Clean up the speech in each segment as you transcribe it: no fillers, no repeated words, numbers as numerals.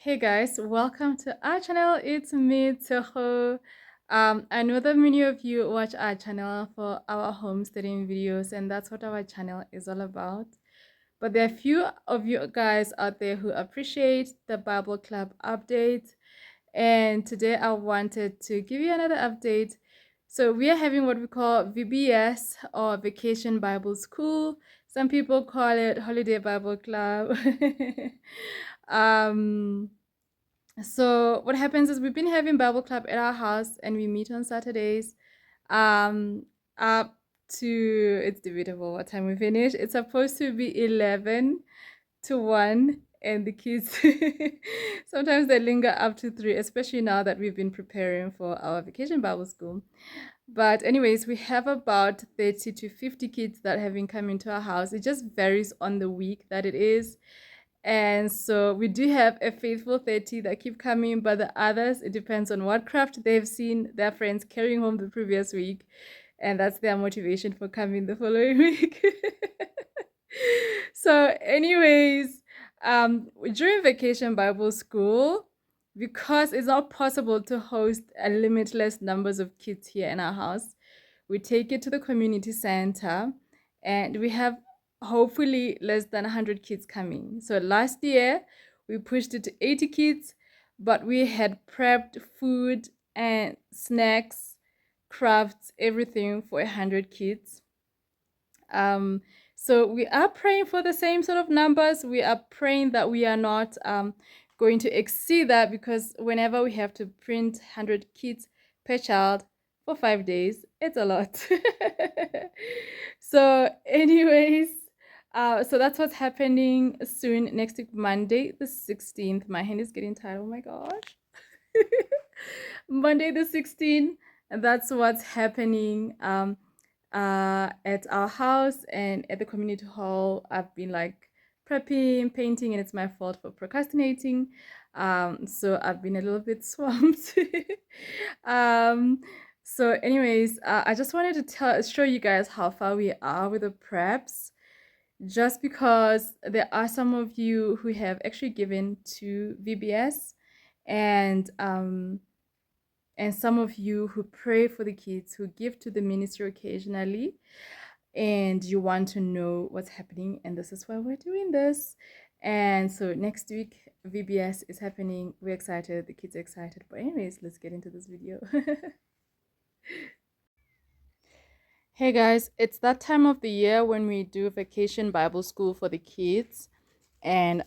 Hey guys, welcome to our channel. It's me, Tseho. I know that many of you watch our channel for our homesteading videos, and that's what our channel is all about. But there are few of you guys out there who appreciate the Bible Club update, and today I wanted to give you another update. So we are having what we call VBS or Vacation Bible School. Some people call it Holiday Bible Club. um so what happens is we've been having Bible club at our house and we meet on Saturdays. Um up to, it's debatable what time we finish. It's supposed to be 11 to 1, and the kids sometimes they linger up to 3, especially now that we've been preparing for our vacation Bible school. But anyways, we have about 30 to 50 kids that have been coming to our house. It just varies on the week that it is. And so we do have a faithful 30 that keep coming, but the others, it depends on what craft they've seen their friends carrying home the previous week. And that's their motivation for coming the following week. So, anyways, during vacation Bible school, because it's not possible to host a limitless numbers of kids here in our house, we take it to the community center, and we have hopefully less than 100 kids coming. So last year we pushed it to 80 kids, but we had prepped food and snacks, crafts, everything for 100 kids. So we are praying for the same sort of numbers. We are praying that we are not going to exceed that, because whenever we have to print 100 kids per child for 5 days, it's a lot. So anyways, so that's what's happening soon, next week, Monday the 16th. My hand is getting tired. Oh my gosh. Monday the 16th, and that's what's happening at our house and at the community hall. I've been like prepping, painting, and it's my fault for procrastinating. So I've been a little bit swamped. um, so anyways, I just wanted to show you guys how far we are with the preps, just because there are some of you who have actually given to VBS, and some of you who pray for the kids, who give to the ministry occasionally, and you want to know what's happening, and this is why we're doing this. And so next week VBS is happening. We're excited, the kids are excited. But anyways, let's get into this video. Hey guys, it's that time of the year when we do vacation Bible school for the kids. And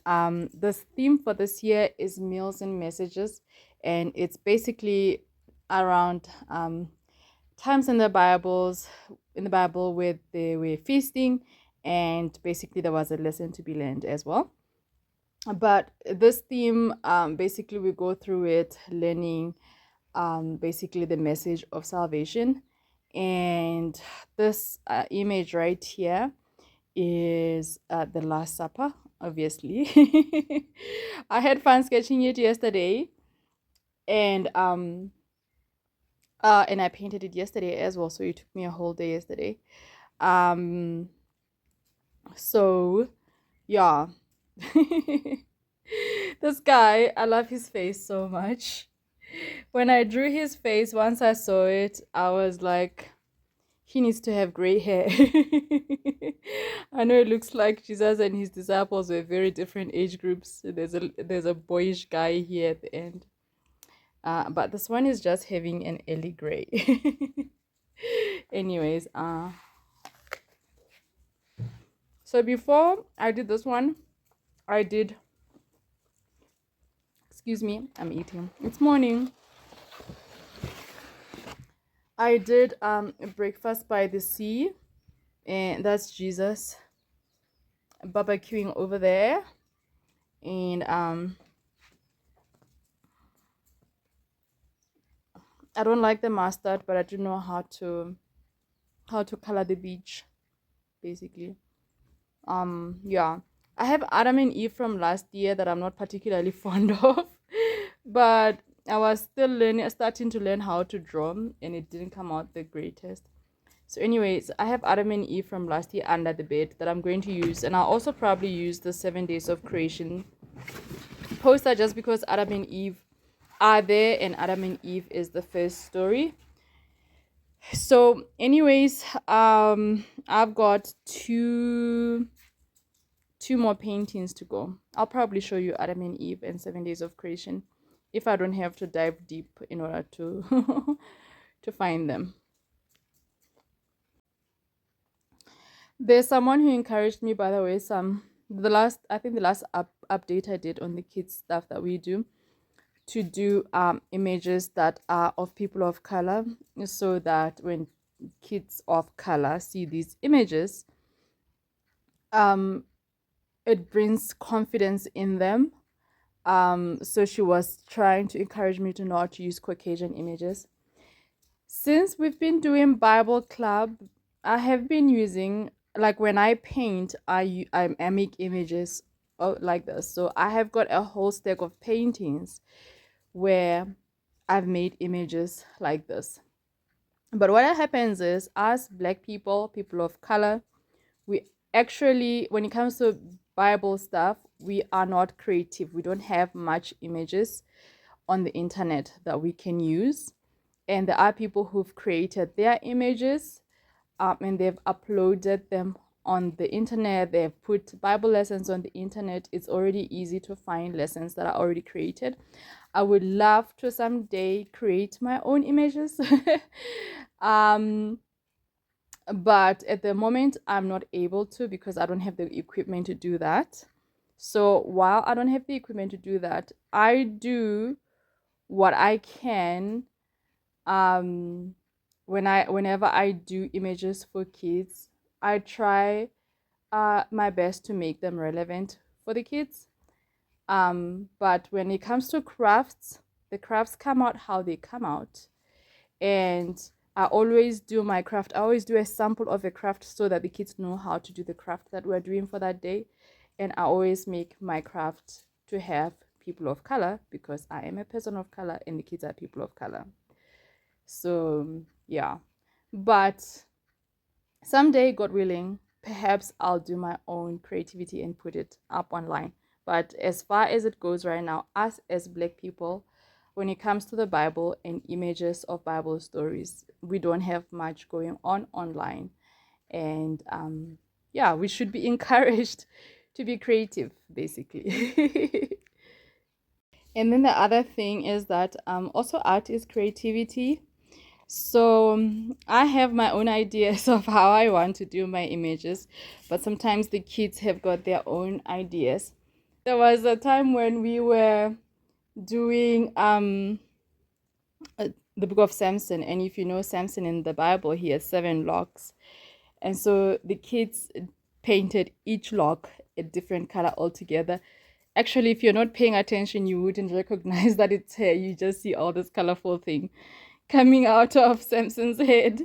this theme for this year is meals and messages, and it's basically around times in the Bible where they were feasting, and basically there was a lesson to be learned as well. But this theme, basically we go through it learning basically the message of salvation. And this image right here is the Last Supper, obviously. I had fun sketching it yesterday, and I painted it yesterday as well, so it took me a whole day yesterday. So yeah. This guy, I love his face so much. When I drew his face, once I saw it, I was like, he needs to have gray hair. I know it looks like Jesus and his disciples were very different age groups. There's a boyish guy here at the end. But this one is just having an early gray. Anyways, so before I did this one, excuse me, I'm eating. It's morning. I did a breakfast by the sea, and that's Jesus barbecuing over there. And I don't like the mustard, but I do know how to color the beach, basically. Yeah, I have Adam and Eve from last year that I'm not particularly fond of, but I was still starting to learn how to draw, and it didn't come out the greatest. So anyways, I have Adam and Eve from last year under the bed that I'm going to use, and I'll also probably use the 7 days of creation post that just because Adam and Eve are there, and Adam and Eve is the first story. So anyways, I've got two more paintings to go. I'll probably show you Adam and Eve and 7 days of creation if I don't have to dive deep in order to to find them. There's someone who encouraged me, by the way, the last update I did on the kids stuff that we do, to do images that are of people of color, so that when kids of color see these images, it brings confidence in them. So she was trying to encourage me to not use Caucasian images. Since we've been doing Bible Club, I have been using, like when I paint, I make images like this. So I have got a whole stack of paintings where I've made images like this. But what happens is, us Black people, people of color, we actually, when it comes to Bible stuff, we are not creative. We don't have much images on the internet that we can use. And there are people who've created their images, and they've uploaded them on the internet. They've put Bible lessons on the internet. It's already easy to find lessons that are already created. I would love to someday create my own images. But at the moment, I'm not able to, because I don't have the equipment to do that. So while I don't have the equipment to do that, I do what I can. Whenever I do images for kids, I try my best to make them relevant for the kids. But when it comes to crafts, the crafts come out how they come out. And I always do my craft. I always do a sample of a craft so that the kids know how to do the craft that we're doing for that day. And I always make my craft to have people of color, because I am a person of color and the kids are people of color. So yeah, but someday, God willing, perhaps I'll do my own creativity and put it up online. But as far as it goes right now, us as Black people, when it comes to the Bible and images of Bible stories, we don't have much going on online. And yeah, we should be encouraged to be creative, basically. And then the other thing is that also art is creativity. So I have my own ideas of how I want to do my images, but sometimes the kids have got their own ideas. There was a time when we were doing the book of Samson, and if you know Samson in the Bible, he has 7 locks, and so the kids painted each lock a different color altogether. Actually, if you're not paying attention, you wouldn't recognize that it's hair. You just see all this colorful thing coming out of Samson's head.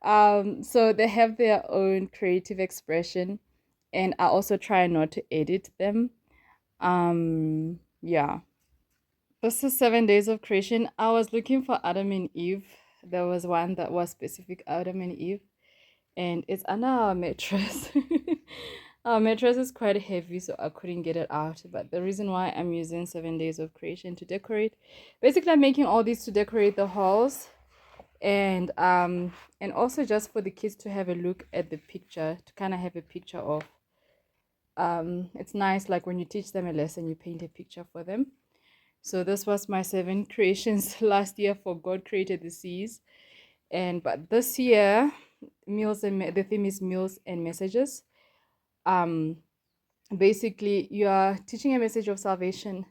So they have their own creative expression, and I also try not to edit them. Yeah. This is 7 days of creation. I was looking for Adam and Eve. There was one that was specific Adam and Eve, and it's under our mattress. Our mattress is quite heavy, so I couldn't get it out. But the reason why I'm using 7 days of creation to decorate, basically I'm making all these to decorate the halls, and also just for the kids to have a look at the picture, to kind of have a picture of it's nice, like when you teach them a lesson, you paint a picture for them. So this was my 7 creations last year for God Created the Seas. But this year, the theme is meals and messages. Basically, you are teaching a message of salvation,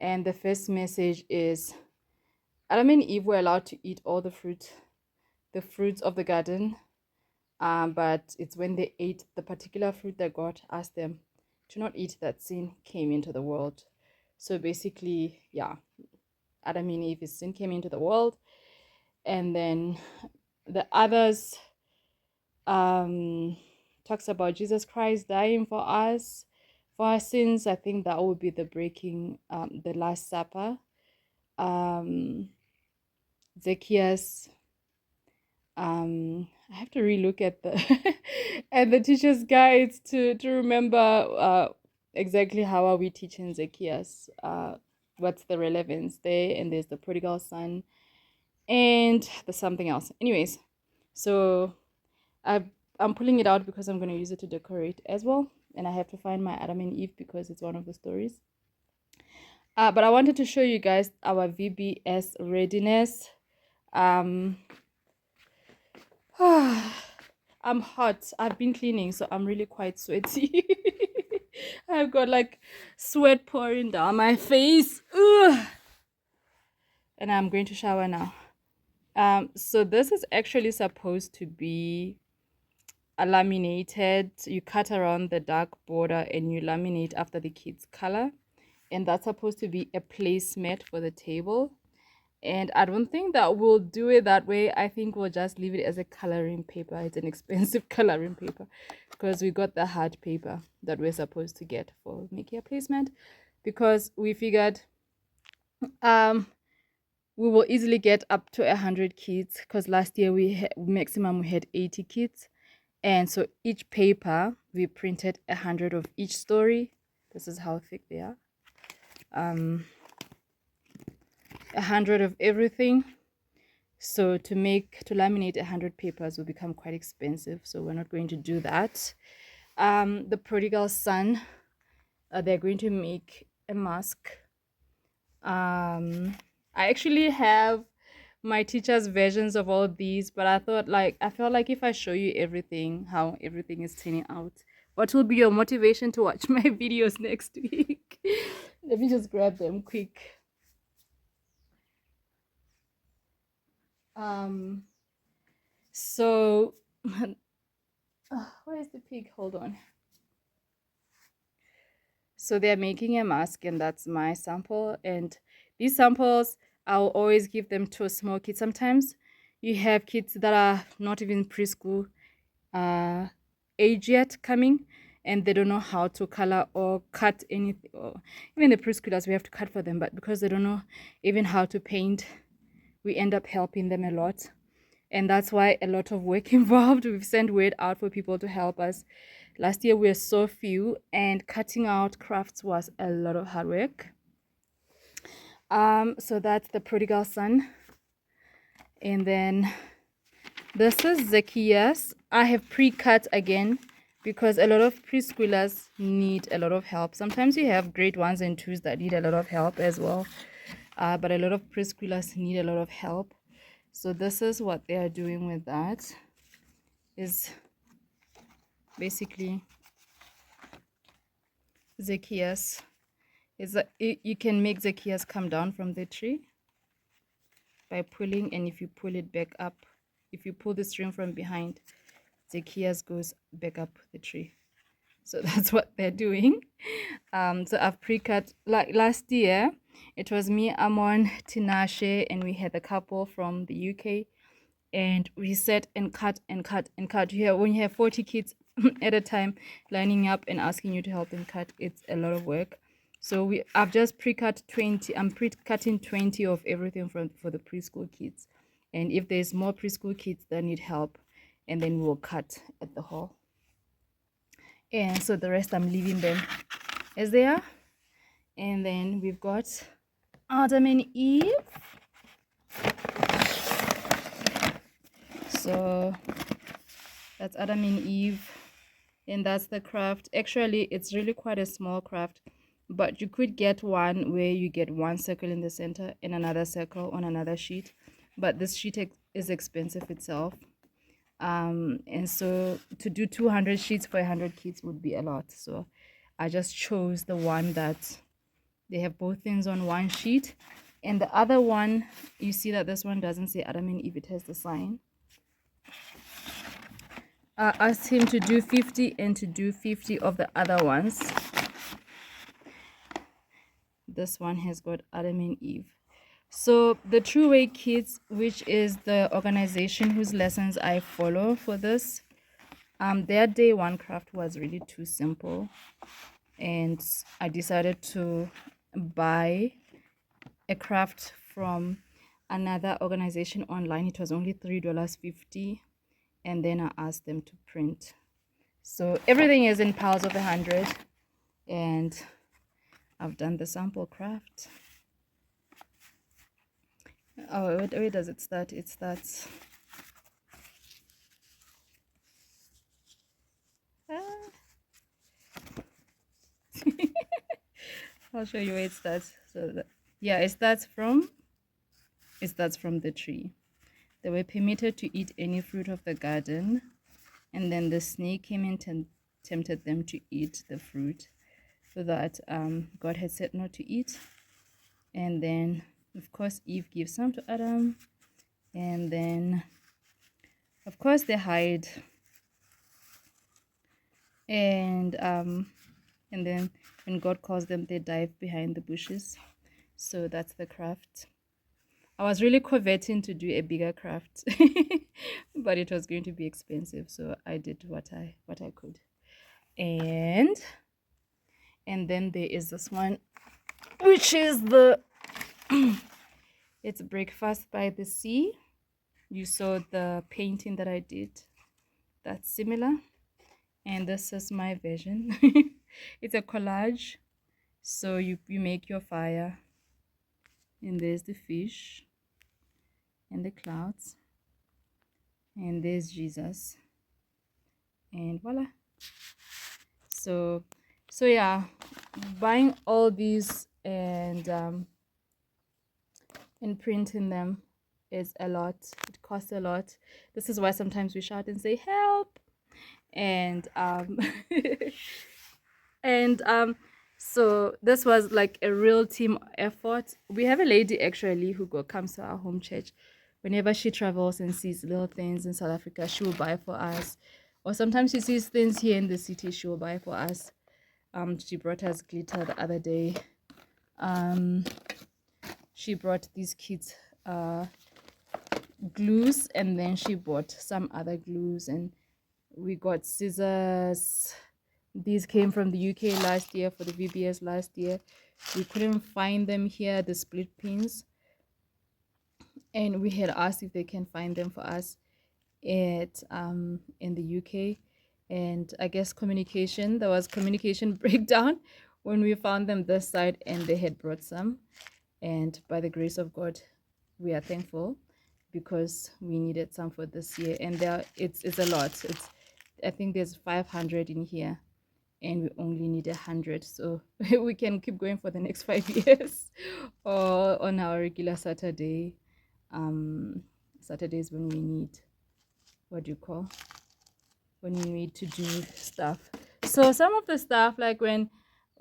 and the first message is Adam and Eve were allowed to eat all the fruits of the garden, but it's when they ate the particular fruit that God asked them to not eat that sin came into the world. So basically, yeah, Adam and Eve's sin came into the world, and then the others talks about Jesus Christ dying for us, for our sins. I think that would be the breaking, the Last Supper. Zacchaeus. I have to relook at the at the teacher's guides to remember exactly how are we teaching Zacchaeus? What's the relevance there? And there's the prodigal son, and there's something else. Anyways, so I'm pulling it out because I'm going to use it to decorate as well. And I have to find my Adam and Eve because it's one of the stories. But I wanted to show you guys our VBS readiness. I'm hot. I've been cleaning, so I'm really quite sweaty. I've got like sweat pouring down my face. Ugh. And I'm going to shower now. So this is actually supposed to be a laminated. You cut around the dark border and you laminate after the kids' color. And that's supposed to be a placemat for the table. And I don't think that we'll do it that way. I think we'll just leave it as a coloring paper. It's an expensive coloring paper because we got the hard paper that we're supposed to get for making a placemat, because we figured we will easily get up to 100 kids, because last year we maximum we had 80 kids. And so each paper we printed 100 of each story. This is how thick they are. 100 of everything. So to laminate 100 papers will become quite expensive, so we're not going to do that. The prodigal son, they're going to make a mask. I actually have my teacher's versions of all these, but I felt like if I show you everything, how everything is turning out, what will be your motivation to watch my videos next week? Let me just grab them quick. So where is the pig? Hold on. So they're making a mask, and that's my sample. And these samples, I'll always give them to small kids. Sometimes you have kids that are not even preschool age yet coming, and they don't know how to color or cut anything. Or even the preschoolers, we have to cut for them, but because they don't know even how to paint, we end up helping them a lot. And that's why a lot of work involved. We've sent word out for people to help us. Last year we were so few, and cutting out crafts was a lot of hard work. So that's the prodigal son. And then this is Zacchaeus. I have pre-cut again because a lot of preschoolers need a lot of help. Sometimes you have grade 1s and 2s that need a lot of help as well. But a lot of preschoolers need a lot of help. So this is what they are doing with that. Is basically Zacchaeus. You can make Zacchaeus come down from the tree by pulling, and if you pull it back up, if you pull the string from behind, Zacchaeus goes back up the tree. So that's what they're doing. So I've pre-cut, like last year, it was me, Amon, Tinashe, and we had a couple from the UK, and we set and cut and cut and cut. When you have 40 kids at a time lining up and asking you to help them cut, it's a lot of work. So I've just pre-cut 20. I'm pre-cutting 20 of everything for the preschool kids, and if there's more preschool kids that need help, and then we'll cut at the hall. And so the rest I'm leaving them as they are. And then we've got Adam and Eve. So that's Adam and Eve, and that's the craft. Actually, it's really quite a small craft, but you could get one where you get one circle in the center and another circle on another sheet, but this sheet is expensive itself. And so to do 200 sheets for 100 kids would be a lot. So I just chose the one that they have both things on one sheet, and the other one, you see that this one doesn't say Adam and Eve, it has the sign. I asked him to do 50 and to do 50 of the other ones. This one has got Adam and Eve. So the True Way Kids, which is the organization whose lessons I follow for this, their day one craft was really too simple, and I decided to buy a craft from another organization online. It was only $3.50, and then I asked them to print. So everything is in piles of 100, and I've done the sample craft. Oh, where does it start? It starts I'll show you where it starts. Yeah, it starts from the tree. They were permitted to eat any fruit of the garden, and then the snake came in and tempted them to eat the fruit, so that God had said not to eat. And then, of course, Eve gives some to Adam, and then, of course, they hide. And then when God calls them, they dive behind the bushes. So that's the craft. I was really coveting to do a bigger craft, but it was going to be expensive, so I did what I could. And then there is this one, which is the it's Breakfast by the Sea. You saw the painting that I did. That's similar. And this is my version. It's a collage. So you make your fire, and there's the fish and the clouds, and there's Jesus, and voila. So yeah, buying all these and printing them is a lot. It costs a lot. This is why sometimes we shout and say help. And so this was like a real team effort. We have a lady actually who comes to our home church. Whenever she travels and sees little things in South Africa, she will buy for us. Or sometimes she sees things here in the city, she will buy for us. She brought us glitter the other day. She brought these kids glues, and then she bought some other glues, and we got scissors. These came from the UK last year for the VBS last year. We couldn't find them here, the split pins, and we had asked if they can find them for us at in the UK. And I guess there was communication breakdown when we found them this side, and they had brought some. And by the grace of God, we are thankful, because we needed some for this year. And it's a lot. I think there's 500 in here, and we only need 100, so we can keep going for the next 5 years. Or on our regular Saturdays when we need, when we need to do stuff. So some of the stuff, like when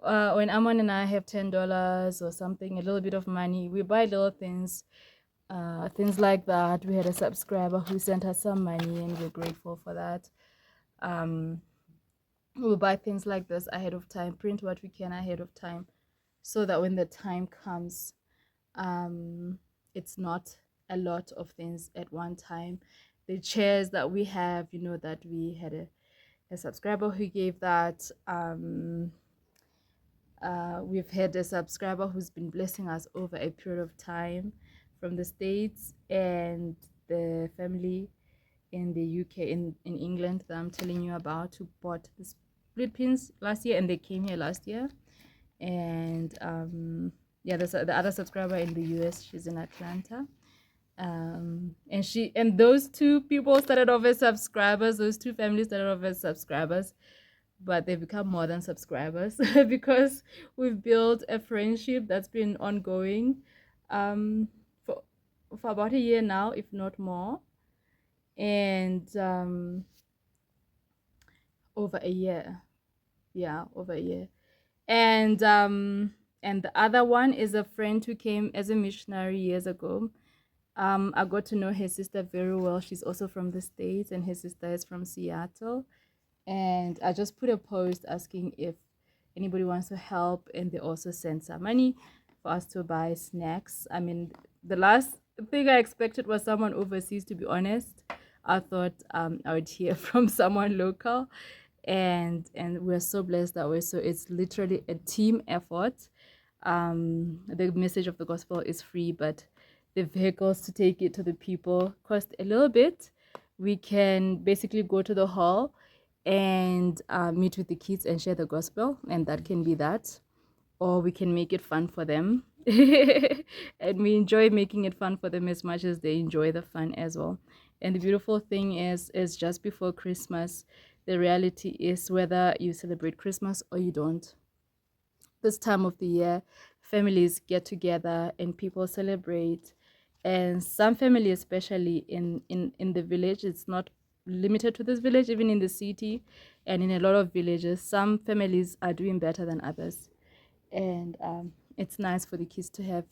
Amon and I have $10 or something, a little bit of money, we buy little things like that. We had a subscriber who sent us some money, and we're grateful for that. We'll buy things like this ahead of time, print what we can ahead of time, so that when the time comes, it's not a lot of things at one time. The chairs that we have, that we had a subscriber who gave that. We've had a subscriber who's been blessing us over a period of time from the States, and the family in the UK, in England, that I'm telling you about, who bought the split pins last year, and they came here last year. And there's the other subscriber in the US. She's in Atlanta. And those two people started off as subscribers. Those two families started off as subscribers, but they've become more than subscribers because we've built a friendship that's been ongoing for about a year now, if not more. And over a year. And the other one is a friend who came as a missionary years ago. I got to know her sister very well. She's also from the States, and her sister is from Seattle. And I just put a post asking if anybody wants to help, and they also sent some money for us to buy snacks. I mean, the last thing I expected was someone overseas, to be honest. I thought I would hear from someone local, and we're so blessed that way. So it's literally a team effort. The message of the gospel is free, but the vehicles to take it to the people cost a little bit. We can basically go to the hall and meet with the kids and share the gospel, and that can be that, or we can make it fun for them. And we enjoy making it fun for them as much as they enjoy the fun as well. And the beautiful thing is just before Christmas, the reality is whether you celebrate Christmas or you don't, this time of the year, families get together and people celebrate. And some family, especially in the village, it's not limited to this village, even in the city and in a lot of villages, some families are doing better than others. And it's nice for the kids to have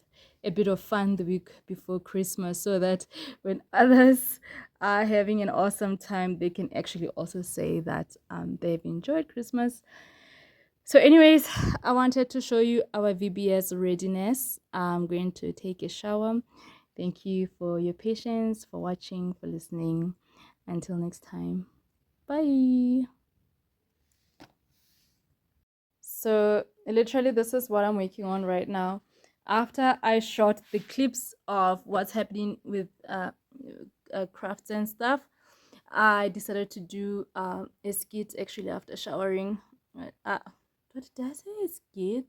a bit of fun the week before Christmas, so that when others are having an awesome time, they can actually also say that they've enjoyed Christmas. So anyways, I wanted to show you our VBS readiness. I'm going to take a shower. Thank you for your patience, for watching, for listening. Until next time, bye. So literally this is what I'm working on right now. After I shot the clips of what's happening with crafts and stuff, I decided to do a skit actually after showering. What did I say? A skit?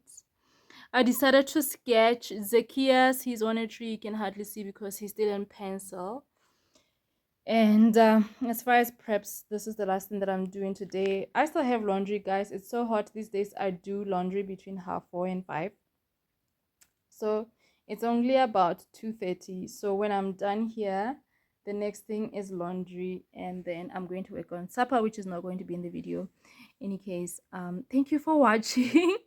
I decided to sketch Zacchaeus. He's on a tree. You can hardly see because he's still in pencil. And as far as preps, this is the last thing that I'm doing today. I still have laundry, guys. It's so hot these days. I do laundry between 4:30 and 5. So it's only about 2:30. So when I'm done here, the next thing is laundry, and then I'm going to work on supper, which is not going to be in the video. Any case, thank you for watching.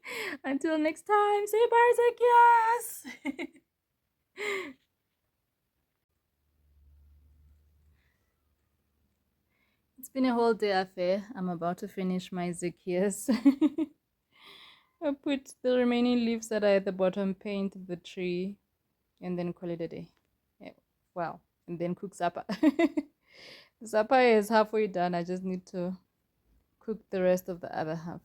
Until next time, say bye, Zacchaeus. It's been a whole day affair. I'm about to finish my Zacchaeus. I put the remaining leaves that are at the bottom, paint the tree, and then call it a day. Yeah, wow. And then cook supper. The supper is halfway done. I just need to cook the rest of the other half.